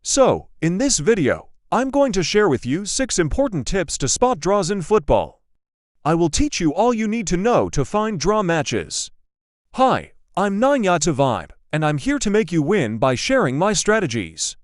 So, in this video, I'm going to share with you 6 important tips to spot draws in football. I will teach you all you need to know to find draw matches. Hi, I'm Vibe, and I'm here to make you win by sharing my strategies.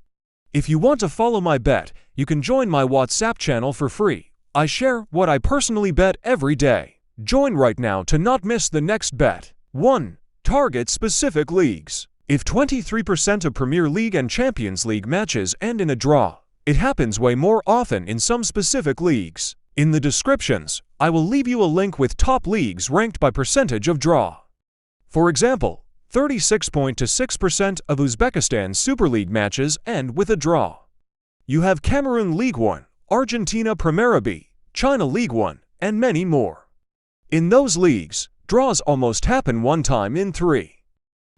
If you want to follow my bet, you can join my WhatsApp channel for free. I share what I personally bet every day. Join right now to not miss the next bet. 1. Target specific leagues. If 23% of Premier League and Champions League matches end in a draw, it happens way more often in some specific leagues. In the descriptions, I will leave you a link with top leagues ranked by percentage of draw. For example, 36.6% of Uzbekistan Super League matches end with a draw. You have Cameroon League 1, Argentina Primera B, China League 1, and many more. In those leagues, draws almost happen one time in 3.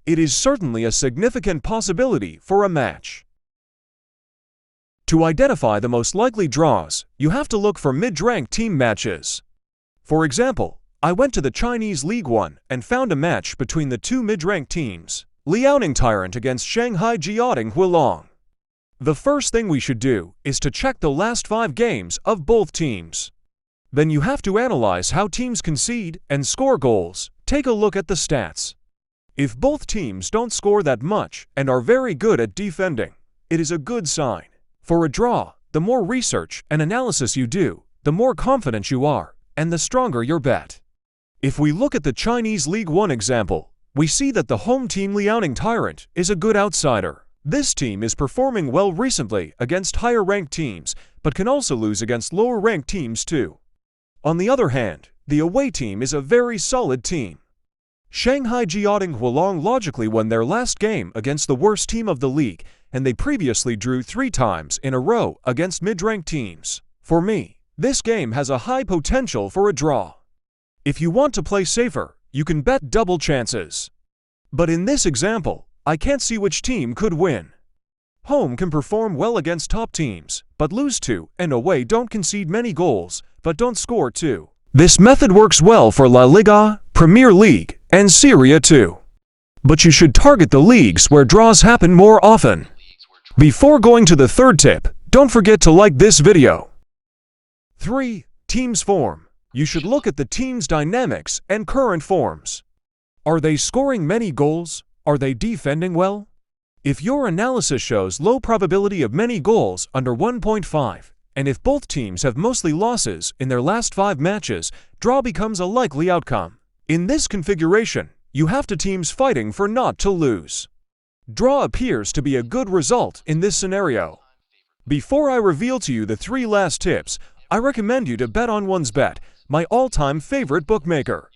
It is certainly a significant possibility for a match. To identify the most likely draws, you have to look for mid-ranked team matches. For example, I went to the Chinese League 1 and found a match between the two mid-ranked teams, Liaoning Tyrant against Shanghai Jiaotong Huilong. The first thing we should do is to check the last 5 games of both teams. Then you have to analyze how teams concede and score goals. Take a look at the stats. If both teams don't score that much and are very good at defending, it is a good sign. For a draw, the more research and analysis you do, the more confident you are, and the stronger your bet. If we look at the Chinese League 1 example, we see that the home team Liaoning Tyrant is a good outsider. This team is performing well recently against higher-ranked teams, but can also lose against lower-ranked teams too. On the other hand, the away team is a very solid team. Shanghai Jiaotong Huilong logically won their last game against the worst team of the league, and they previously drew 3 times in a row against mid-ranked teams. For me, this game has a high potential for a draw. If you want to play safer, you can bet double chances. But in this example, I can't see which team could win. Home can perform well against top teams, but lose to, and away don't concede many goals, but don't score too. This method works well for La Liga, Premier League, and Serie A too. But you should target the leagues where draws happen more often. Before going to the third tip, don't forget to like this video. 3. Team's form. You should look at the team's dynamics and current forms. Are they scoring many goals? Are they defending well? If your analysis shows low probability of many goals under 1.5, and if both teams have mostly losses in their last 5 matches, draw becomes a likely outcome. In this configuration, you have teams fighting for not to lose. Draw appears to be a good result in this scenario. Before I reveal to you the 3 last tips, I recommend you to bet on OneBet, my all-time favorite bookmaker.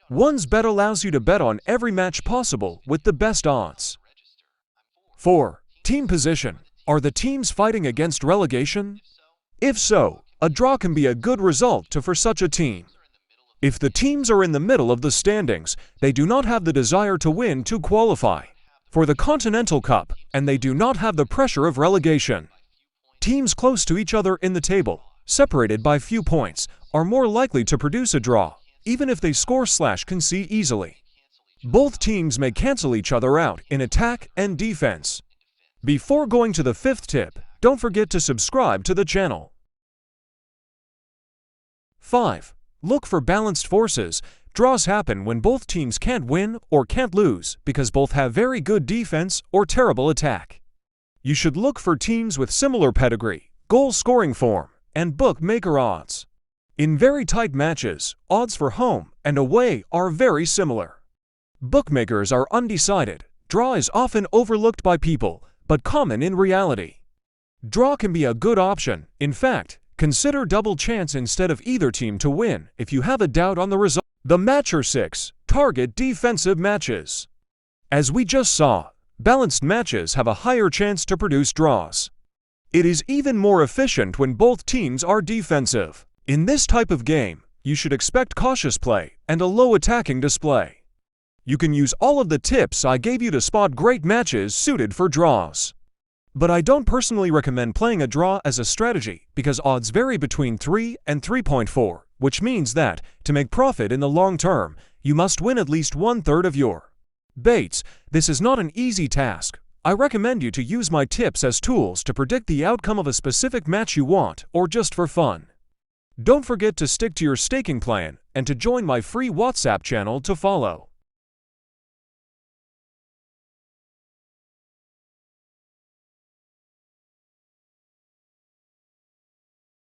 OneBet allows you to bet on every match possible with the best odds. 4. Team position. Are the teams fighting against relegation? If so, a draw can be a good result for such a team. If the teams are in the middle of the standings, they do not have the desire to win to qualify for the Continental Cup, and they do not have the pressure of relegation. Teams close to each other in the table, separated by few points, are more likely to produce a draw, even if they score/concede easily. Both teams may cancel each other out in attack and defense. Before going to the 5th tip, don't forget to subscribe to the channel. 5. Look for balanced forces. Draws happen when both teams can't win or can't lose because both have very good defense or terrible attack. You should look for teams with similar pedigree, goal-scoring form, and bookmaker odds. In very tight matches, odds for home and away are very similar. Bookmakers are undecided. Draw is often overlooked by people, but common in reality. Draw can be a good option. In fact, consider double chance instead of either team to win if you have a doubt on the result. The matcher 6. Target defensive matches. As we just saw, balanced matches have a higher chance to produce draws. It is even more efficient when both teams are defensive. In this type of game, you should expect cautious play and a low attacking display. You can use all of the tips I gave you to spot great matches suited for draws. But I don't personally recommend playing a draw as a strategy because odds vary between 3 and 3.4, which means that, to make profit in the long term, you must win at least 1/3 of your bets. This is not an easy task. I recommend you to use my tips as tools to predict the outcome of a specific match you want, or just for fun. Don't forget to stick to your staking plan and to join my free WhatsApp channel to follow.